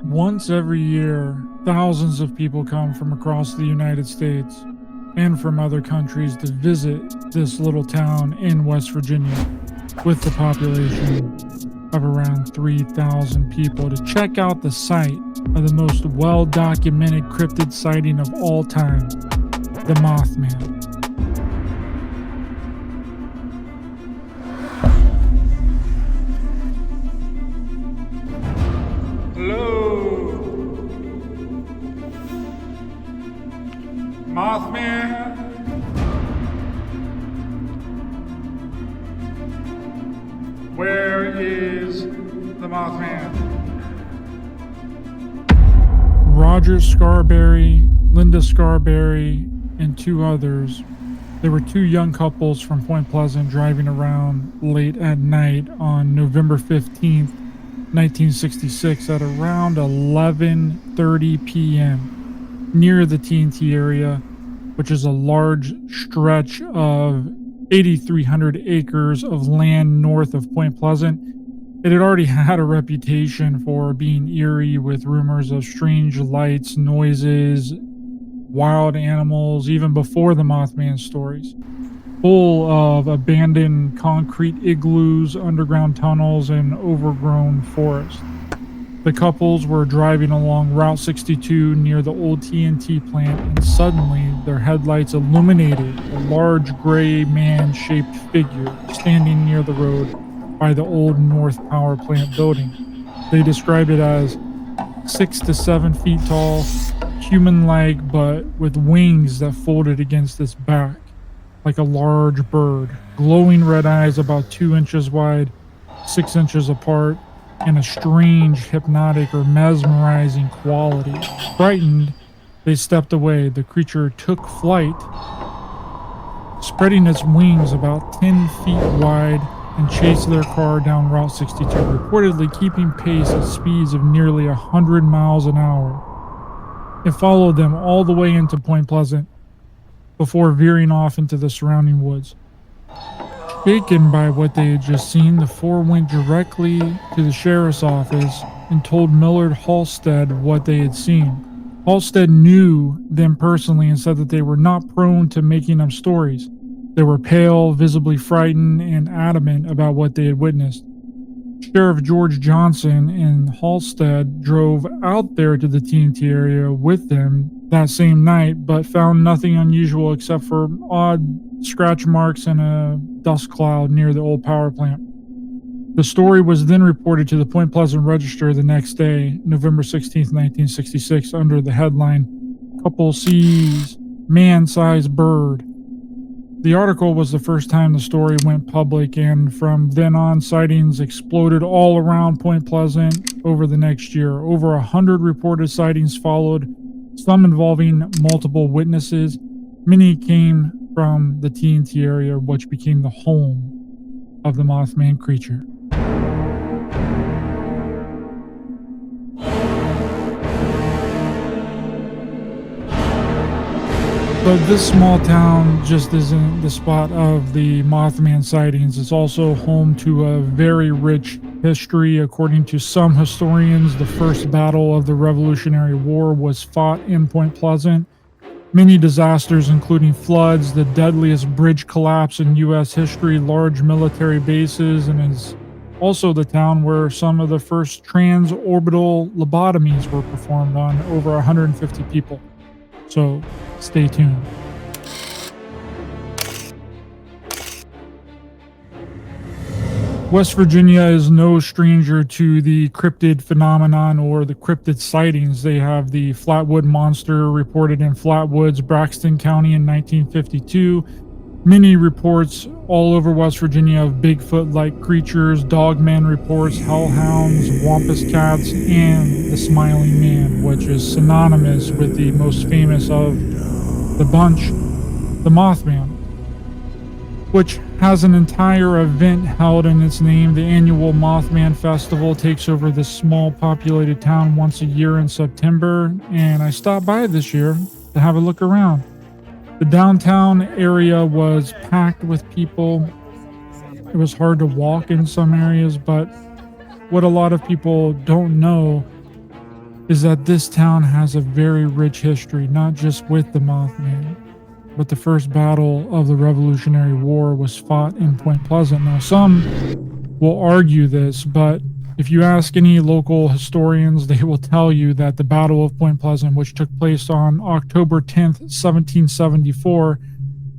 Once every year, thousands of people come from across the United States and from other countries to visit this little town in West Virginia, with the population of around 3,000 people, to check out the site of the most well-documented cryptid sighting of all time, the Mothman. Hello, Mothman. Where is the Mothman? Roger Scarberry, Linda Scarberry, and two others. There were two young couples from Point Pleasant driving around late at night on November 15th, 1966 at around 11:30 p.m. near the TNT area, which is a large stretch of 8,300 acres of land north of Point Pleasant. It had already had a reputation for being eerie, with rumors of strange lights, noises, wild animals, even before the Mothman stories. Full of abandoned concrete igloos, underground tunnels, and overgrown forest. The couples were driving along Route 62 near the old TNT plant, and suddenly their headlights illuminated a large gray man-shaped figure standing near the road by the old North Power Plant building. They described it as 6 to 7 feet tall, human-like, but with wings that folded against its back like a large bird, glowing red eyes about 2 inches wide, 6 inches apart, and a strange hypnotic or mesmerizing quality. Frightened, they stepped away. The creature took flight, spreading its wings about 10 feet wide, and chased their car down Route 62, reportedly keeping pace at speeds of nearly 100 miles an hour. It followed them all the way into Point Pleasant before veering off into the surrounding woods. Shaken by what they had just seen, the four went directly to the sheriff's office and told Millard Halstead what they had seen. Halstead knew them personally and said that they were not prone to making up stories. They were pale, visibly frightened, and adamant about what they had witnessed. Sheriff George Johnson and Halstead drove out there to the TNT area with them that same night, but found nothing unusual except for odd scratch marks and a dust cloud near the old power plant. The story was then reported to the Point Pleasant Register the next day, November 16th, 1966, under the headline, "Couple Sees Man-Sized Bird." The article was the first time the story went public, and from then on, sightings exploded all around Point Pleasant over the next year. Over 100 reported sightings followed, some involving multiple witnesses. Many came from the TNT area, which became the home of the Mothman creature. But this small town just isn't the spot of the Mothman sightings. It's also home to a very rich history. According to some historians, the first battle of the Revolutionary War was fought in Point Pleasant. Many disasters, including floods, the deadliest bridge collapse in U.S. history, large military bases, and is also the town where some of the first transorbital lobotomies were performed on over 150 people. So stay tuned. West Virginia is no stranger to the cryptid phenomenon or the cryptid sightings. They have the Flatwood Monster reported in Flatwoods, Braxton County in 1952. Many reports all over West Virginia of Bigfoot-like creatures, dogman reports, hellhounds, wampus cats, and the Smiling Man, which is synonymous with the most famous of the bunch, the Mothman, which has an entire event held in its name. The annual Mothman Festival takes over this small populated town once a year in September, and I stopped by this year to have a look around. The downtown area was packed with people. It was hard to walk in some areas, but what a lot of people don't know is that this town has a very rich history, not just with the Mothman, but the first battle of the Revolutionary War was fought in Point Pleasant. Now, some will argue this, but if you ask any local historians, they will tell you that the Battle of Point Pleasant, which took place on October 10th, 1774,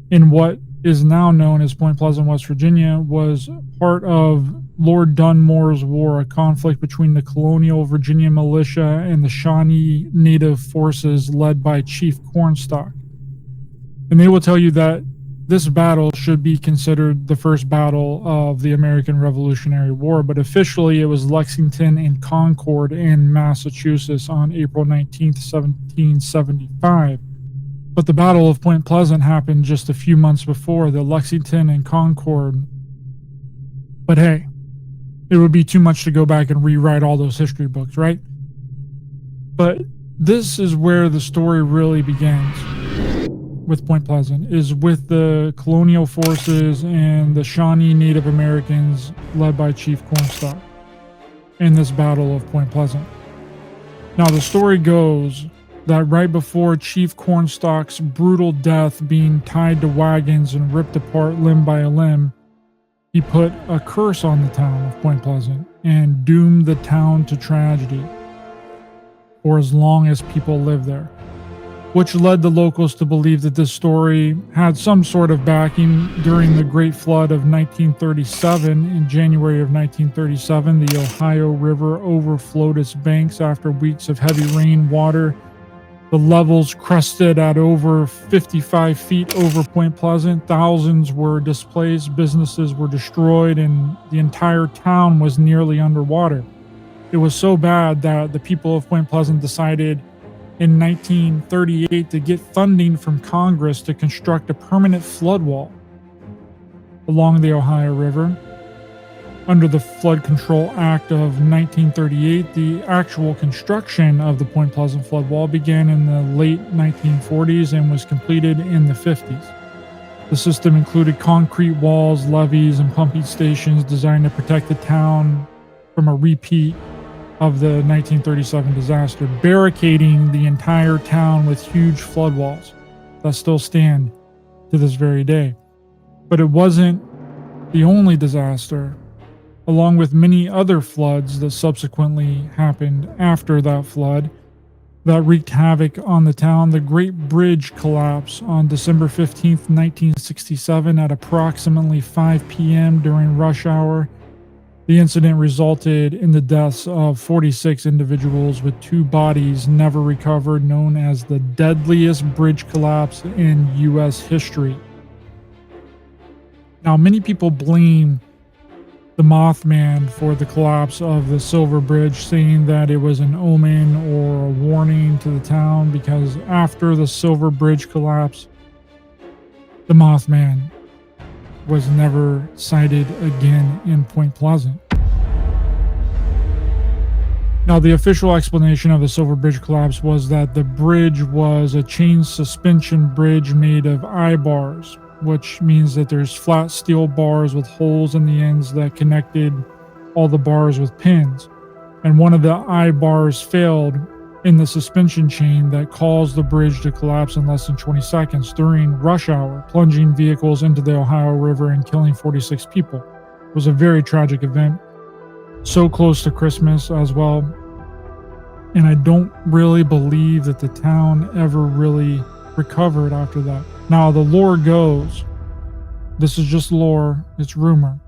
in what is now known as Point Pleasant, West Virginia, was part of Lord Dunmore's War, a conflict between the colonial Virginia militia and the Shawnee Native forces led by Chief Cornstalk. And they will tell you that this battle should be considered the first battle of the American Revolutionary War, but officially it was Lexington and Concord in Massachusetts on April 19th, 1775. But the Battle of Point Pleasant happened just a few months before the Lexington and Concord. But hey, it would be too much to go back and rewrite all those history books, right? But this is where the story really begins with Point Pleasant, is with the colonial forces and the Shawnee Native Americans led by Chief Cornstalk in this Battle of Point Pleasant. Now, the story goes that right before Chief Cornstalk's brutal death, being tied to wagons and ripped apart limb by limb, he put a curse on the town of Point Pleasant and doomed the town to tragedy for as long as people lived there, which led the locals to believe that this story had some sort of backing. During the Great Flood of 1937, in January of 1937, the Ohio River overflowed its banks after weeks of heavy rain water. The levels crested at over 55 feet over Point Pleasant. Thousands were displaced, businesses were destroyed, and the entire town was nearly underwater. It was so bad that the people of Point Pleasant decided in 1938 to get funding from Congress to construct a permanent flood wall along the Ohio River. Under the Flood Control Act of 1938, the actual construction of the Point Pleasant flood wall began in the late 1940s and was completed in the 50s. The system included concrete walls, levees, and pumping stations designed to protect the town from a repeat of the 1937 disaster, barricading the entire town with huge flood walls that still stand to this very day. But it wasn't the only disaster. Along with many other floods that subsequently happened after that flood that wreaked havoc on the town, the Great Bridge collapse on December 15th, 1967 at approximately 5 p.m. during rush hour. The incident resulted in the deaths of 46 individuals, with 2 bodies never recovered, known as the deadliest bridge collapse in U.S. history. Now, many people blame the Mothman for the collapse of the Silver Bridge, saying that it was an omen or a warning to the town, because after the Silver Bridge collapse, the Mothman was never sighted again in Point Pleasant. Now, the official explanation of the Silver Bridge collapse was that the bridge was a chain suspension bridge made of eye bars, which means that there's flat steel bars with holes in the ends that connected all the bars with pins. And one of the eye bars failed in the suspension chain that caused the bridge to collapse in less than 20 seconds during rush hour, plunging vehicles into the Ohio River and killing 46 people. It was a very tragic event, so close to Christmas as well. And I don't really believe that the town ever really recovered after that. Now, the lore goes, this is just lore, it's rumor,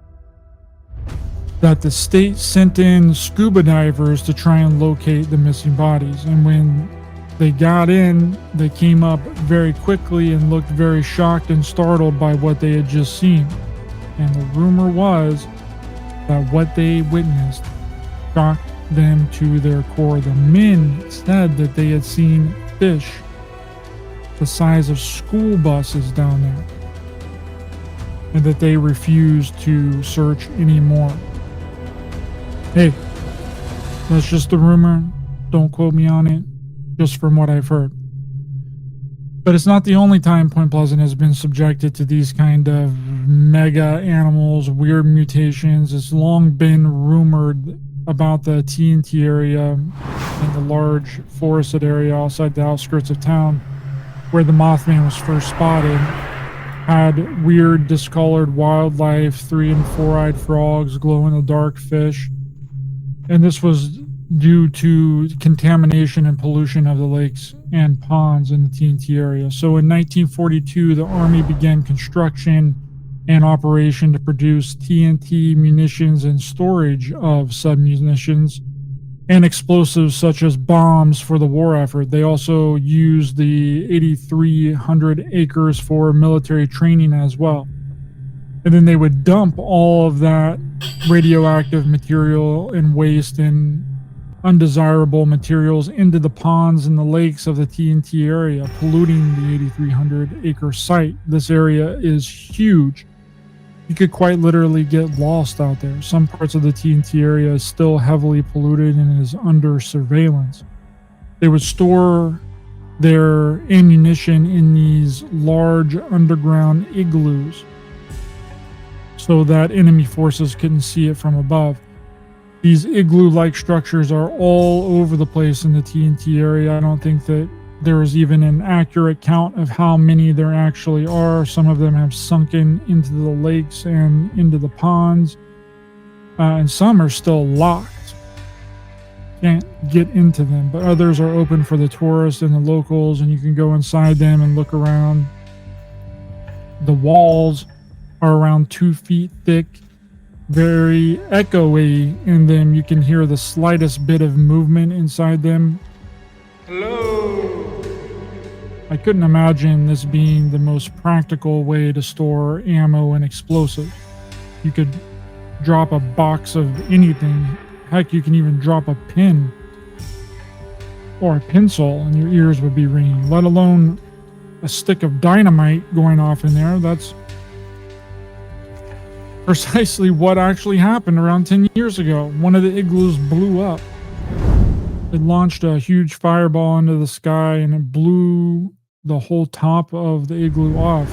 that the state sent in scuba divers to try and locate the missing bodies. And when they got in, they came up very quickly and looked very shocked and startled by what they had just seen. And the rumor was that what they witnessed shocked them to their core. The men said that they had seen fish the size of school buses down there, and that they refused to search anymore. Hey, that's just a rumor. Don't quote me on it, just from what I've heard. But it's not the only time Point Pleasant has been subjected to these kind of mega animals, weird mutations. It's long been rumored about the TNT area and the large forested area outside the outskirts of town where the Mothman was first spotted had weird discolored wildlife, 3 and 4-eyed frogs, glow-in-the-dark fish, and this was due to contamination and pollution of the lakes and ponds in the TNT area. So in 1942, the Army began construction and operation to produce TNT munitions and storage of said munitions and explosives such as bombs for the war effort. They also used the 8,300 acres for military training as well. And then they would dump all of that radioactive material and waste and undesirable materials into the ponds and the lakes of the TNT area, polluting the 8,300 acre site. This area is huge. You could quite literally get lost out there. Some parts of the TNT area is still heavily polluted and is under surveillance. They would store their ammunition in these large underground igloos so that enemy forces couldn't see it from above. These igloo-like structures are all over the place in the TNT area. I don't think that there is even an accurate count of how many there actually are. Some of them have sunken into the lakes and into the ponds, and some are still locked. Can't get into them, but others are open for the tourists and the locals, and you can go inside them and look around. The walls are around 2 feet thick, very echoey in them. You can hear the slightest bit of movement inside them. Hello. I couldn't imagine this being the most practical way to store ammo and explosives. You could drop a box of anything. Heck, you can even drop a pin or a pencil and your ears would be ringing, let alone a stick of dynamite going off in there. That's precisely what actually happened around 10 years ago. One of the igloos blew up. It launched a huge fireball into the sky and it blew the whole top of the igloo off.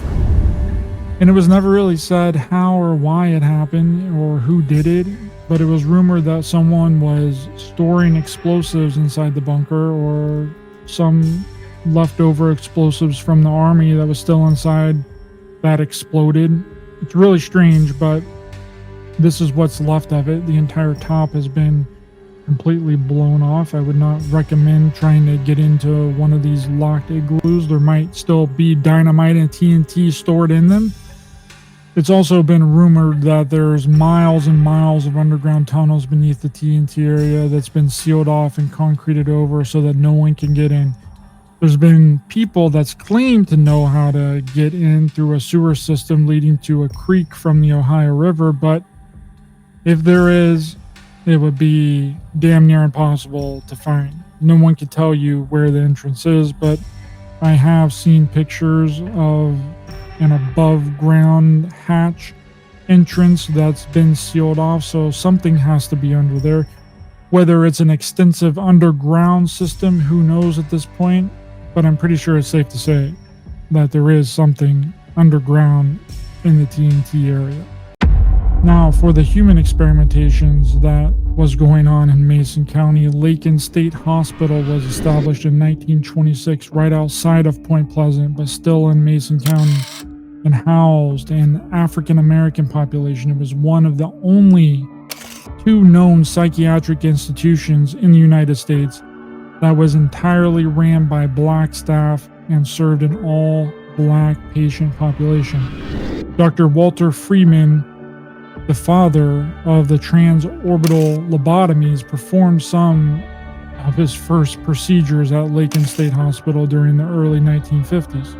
And it was never really said how or why it happened or who did it, but it was rumored that someone was storing explosives inside the bunker or some leftover explosives from the army that was still inside that exploded. It's really strange, but this is what's left of it. The entire top has been completely blown off. I would not recommend trying to get into one of these locked igloos. There might still be dynamite and TNT stored in them. It's also been rumored that there's miles and miles of underground tunnels beneath the TNT area that's been sealed off and concreted over so that no one can get in. There's been people that's claimed to know how to get in through a sewer system leading to a creek from the Ohio River, but if there is, it would be damn near impossible to find. No one can tell you where the entrance is, but I have seen pictures of an above ground hatch entrance that's been sealed off, so something has to be under there. Whether it's an extensive underground system, who knows at this point, but I'm pretty sure it's safe to say that there is something underground in the TNT area. Now, for the human experimentations that was going on in Mason County, Lincoln State Hospital was established in 1926 right outside of Point Pleasant, but still in Mason County, and housed an African American population. It was one of the only 2 known psychiatric institutions in the United States that was entirely ran by black staff and served an all-black patient population. Dr. Walter Friedman, the father of the transorbital lobotomies, performed some of his first procedures at Lincoln State Hospital during the early 1950s.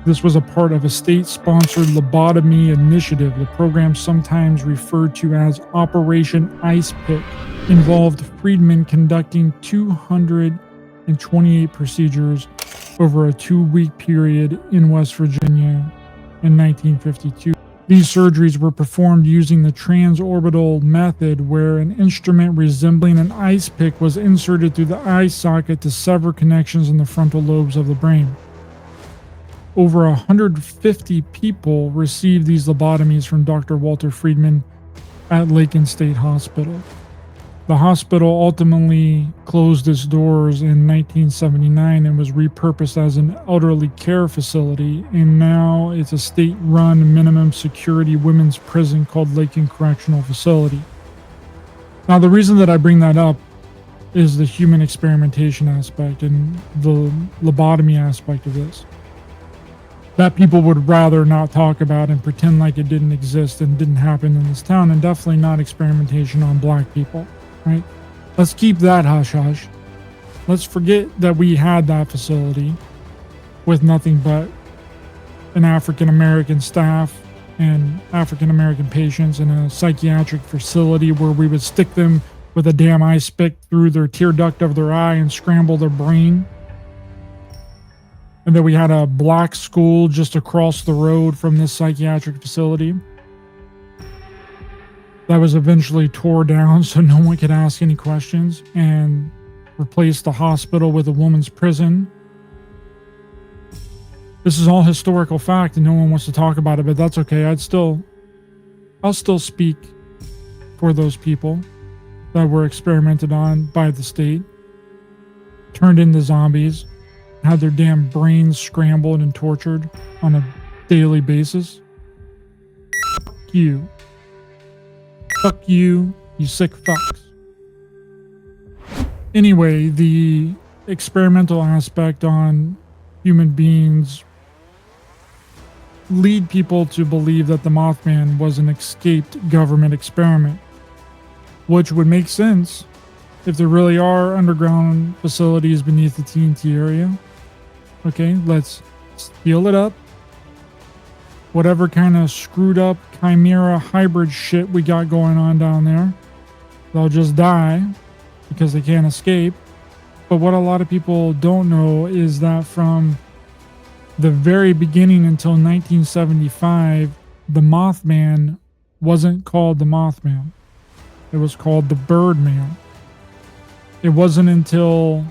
This was a part of a state-sponsored lobotomy initiative. The program, sometimes referred to as Operation Ice Pick, involved Friedman conducting 228 procedures over a 2-week period in West Virginia in 1952. These surgeries were performed using the transorbital method, where an instrument resembling an ice pick was inserted through the eye socket to sever connections in the frontal lobes of the brain. Over 150 people received these lobotomies from Dr. Walter Friedman at Lincoln State Hospital. The hospital ultimately closed its doors in 1979 and was repurposed as an elderly care facility, and now it's a state-run minimum security women's prison called Lakin Correctional Facility. Now, the reason that I bring that up is the human experimentation aspect and the lobotomy aspect of this. That people would rather not talk about and pretend like it didn't exist and didn't happen in this town, and definitely not experimentation on black people, right? Let's keep that hush hush. Let's forget that we had that facility with nothing but an African American staff and African American patients in a psychiatric facility where we would stick them with a damn ice pick through their tear duct of their eye and scramble their brain. And then we had a black school just across the road from this psychiatric facility that was eventually tore down so no one could ask any questions, and replaced the hospital with a woman's prison. This is all historical fact and no one wants to talk about it, but that's okay. I'll still speak for those people that were experimented on by the state, turned into zombies, had their damn brains scrambled and tortured on a daily basis. Fuck you. Fuck you, you sick fucks. Anyway, the experimental aspect on human beings lead people to believe that the Mothman was an escaped government experiment, which would make sense if there really are underground facilities beneath the TNT area. Okay, let's seal it up. Whatever kind of screwed up chimera hybrid shit we got going on down there, they'll just die because they can't escape. But what a lot of people don't know is that from the very beginning until 1975, the Mothman wasn't called the Mothman. It was called the Birdman. It wasn't until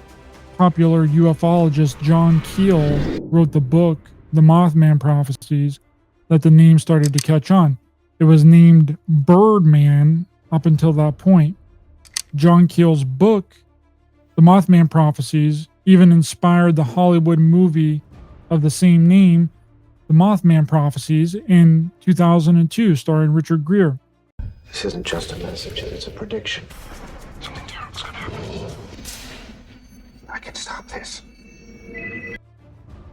popular ufologist John Keel wrote the book, The Mothman Prophecies, that the name started to catch on. It was named Birdman up until that point. John Keel's book, The Mothman Prophecies, even inspired the Hollywood movie of the same name, The Mothman Prophecies, in 2002, starring Richard Gere. This isn't just a message, it's a prediction. Something terrible's gonna happen. I can stop this.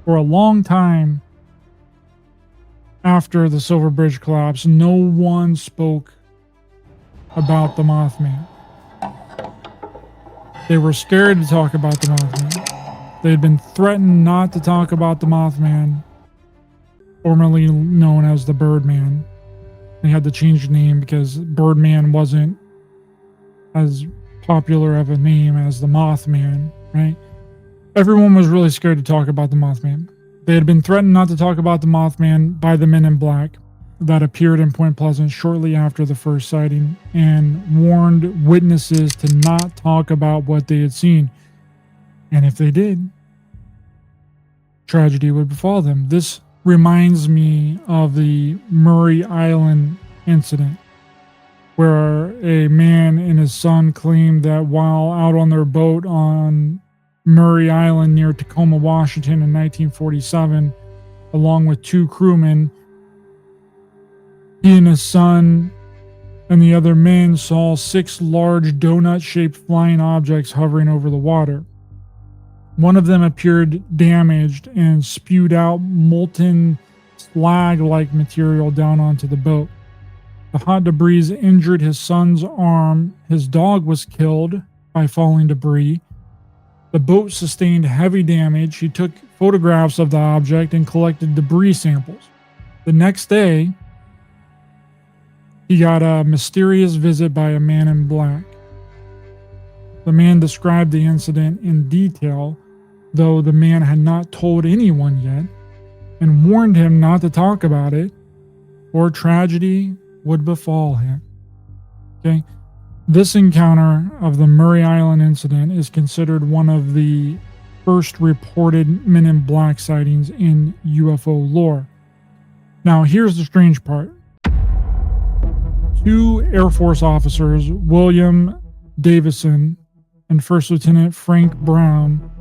For a long time after the Silver Bridge collapse, no one spoke about the Mothman. They were scared to talk about the Mothman. They had been threatened not to talk about the Mothman, formerly known as the Birdman. They had to change the name because Birdman wasn't as popular of a name as the Mothman, right? Everyone was really scared to talk about the Mothman. They had been threatened not to talk about the Mothman by the Men in Black that appeared in Point Pleasant shortly after the first sighting and warned witnesses to not talk about what they had seen. And if they did, tragedy would befall them. This reminds me of the Murray Island incident, where a man and his son claimed that while out on their boat on Murray Island near Tacoma, Washington in 1947, along with two crewmen, he and his son and the other men saw 6 large donut-shaped flying objects hovering over the water. One of them appeared damaged and spewed out molten slag-like material down onto the boat. The hot debris injured his son's arm. His dog was killed by falling debris. The boat sustained heavy damage. He took photographs of the object and collected debris samples. The next day, he got a mysterious visit by a man in black. The man described the incident in detail, though the man had not told anyone yet, and warned him not to talk about it, or tragedy would befall him. Okay? This encounter of the Murray Island incident is considered one of the first reported Men in Black sightings in UFO lore. Now, here's the strange part. 2 Air Force officers, William Davison and First Lieutenant Frank Brown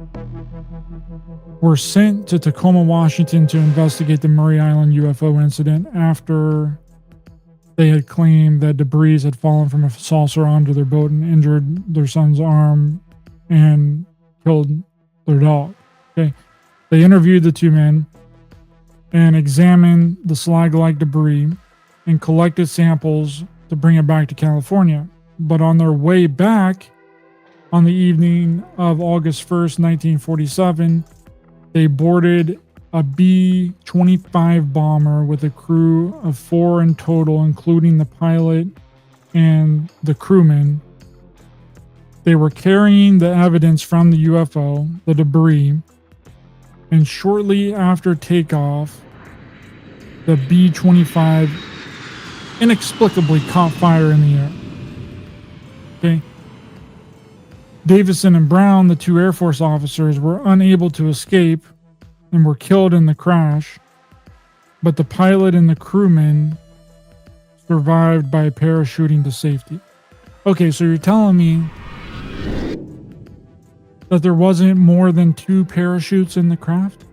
were sent to Tacoma, Washington to investigate the Murray Island UFO incident after they had claimed that debris had fallen from a saucer onto their boat and injured their son's arm and killed their dog. Okay. They interviewed the two men and examined the slag-like debris and collected samples to bring it back to California. But on their way back, on the evening of August 1st, 1947, they boarded a B-25 bomber with a crew of 4 in total, including the pilot and the crewman. They were carrying the evidence from the UFO, the debris, and shortly after takeoff, the B-25 inexplicably caught fire in the air. Okay. Davison and Brown, the two Air Force officers, were unable to escape and were killed in the crash, but the pilot and the crewman survived by parachuting to safety. Okay, so you're telling me that there wasn't more than 2 parachutes in the craft?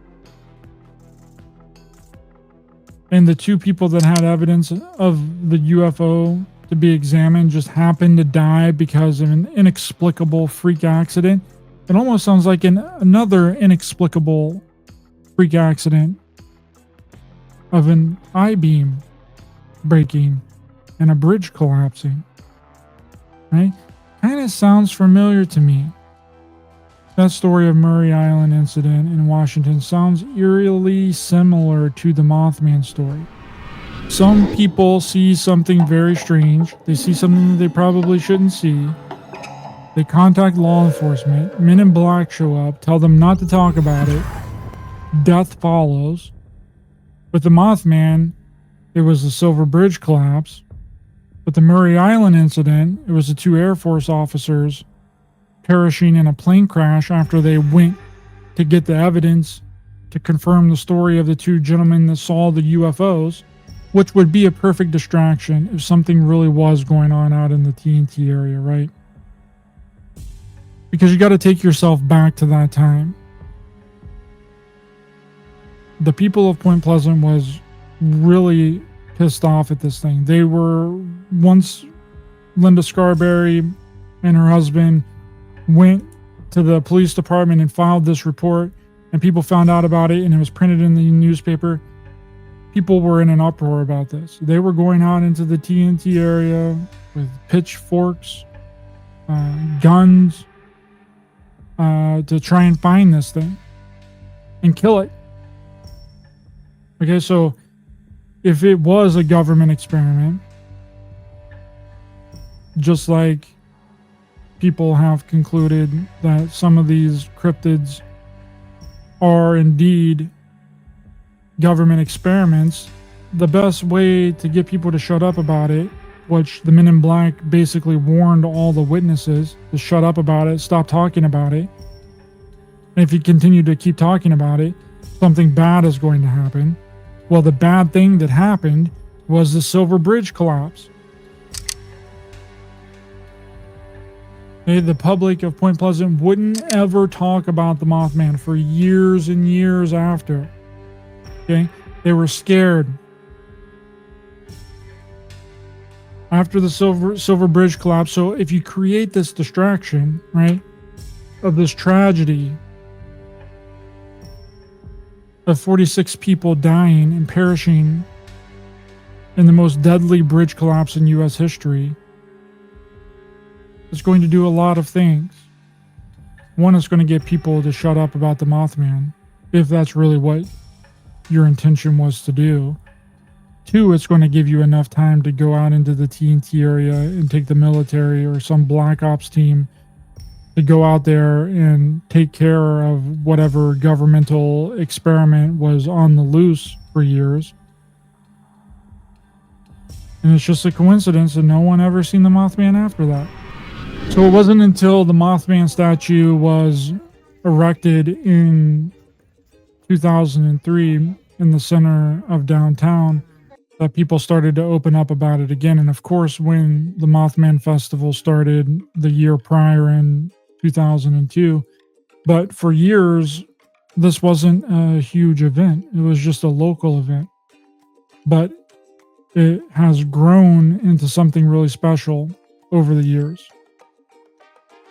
And the 2 people that had evidence of the UFO to be examined just happened to die because of an inexplicable freak accident? It almost sounds like another inexplicable freak accident of an I-beam breaking and a bridge collapsing. Right? Kind of sounds familiar to me. That story of Murray Island incident in Washington sounds eerily similar to the Mothman story. Some people see something very strange. They see something that they probably shouldn't see. They contact law enforcement. Men in black show up, tell them not to talk about it. Death follows. With the Mothman, it was the Silver Bridge collapse. With the Murray Island incident, it was the 2 Air Force officers perishing in a plane crash after they went to get the evidence to confirm the story of the 2 gentlemen that saw the UFOs, which would be a perfect distraction if something really was going on out in the TNT area, right? Because you got to take yourself back to that time. The people of Point Pleasant was really pissed off at this thing. They were, once Linda Scarberry and her husband went to the police department and filed this report, and people found out about it and it was printed in the newspaper, people were in an uproar about this. They were going out into the TNT area with pitchforks, guns, to try and find this thing and kill it. Okay, so if it was a government experiment, just like people have concluded that some of these cryptids are indeed government experiments, the best way to get people to shut up about it, which the Men in Black basically warned all the witnesses to shut up about it, stop talking about it. And if you continue to keep talking about it, something bad is going to happen. Well, the bad thing that happened was the Silver Bridge collapse. Okay, the public of Point Pleasant wouldn't ever talk about the Mothman for years and years after. Okay, they were scared. After the Silver Bridge collapse, so if you create this distraction, right, of this tragedy of 46 people dying and perishing in the most deadly bridge collapse in U.S. history, it's going to do a lot of things. One, it's going to get people to shut up about the Mothman, if that's really what your intention was to do. 2, it's going to give you enough time to go out into the TNT area and take the military or some black ops team to go out there and take care of whatever governmental experiment was on the loose for years. And it's just a coincidence that no one ever seen the Mothman after that. So it wasn't until the Mothman statue was erected in 2003 in the center of downtown that people started to open up about it again. And of course, when the Mothman Festival started the year prior in 2002, but for years, this wasn't a huge event. It was just a local event. But it has grown into something really special over the years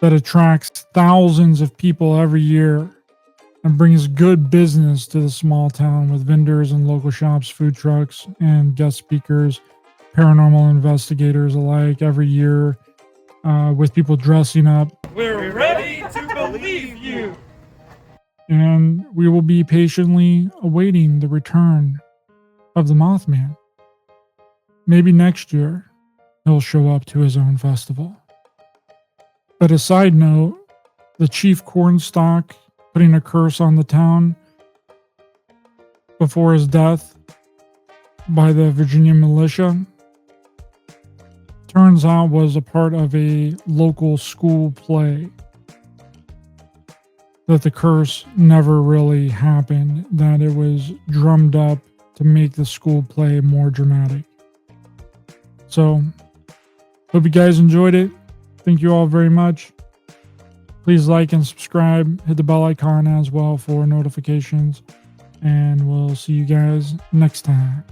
that attracts thousands of people every year and brings good business to the small town with vendors and local shops, food trucks, and guest speakers, paranormal investigators alike every year, with people dressing up. We're ready to believe you. And we will be patiently awaiting the return of the Mothman. Maybe next year he'll show up to his own festival. But a side note, the chief cornstalk putting a curse on the town before his death by the Virginia militia, turns out was a part of a local school play. That the curse never really happened, that it was drummed up to make the school play more dramatic. So, hope you guys enjoyed it. Thank you all very much. Please like and subscribe. Hit the bell icon as well for notifications. And we'll see you guys next time.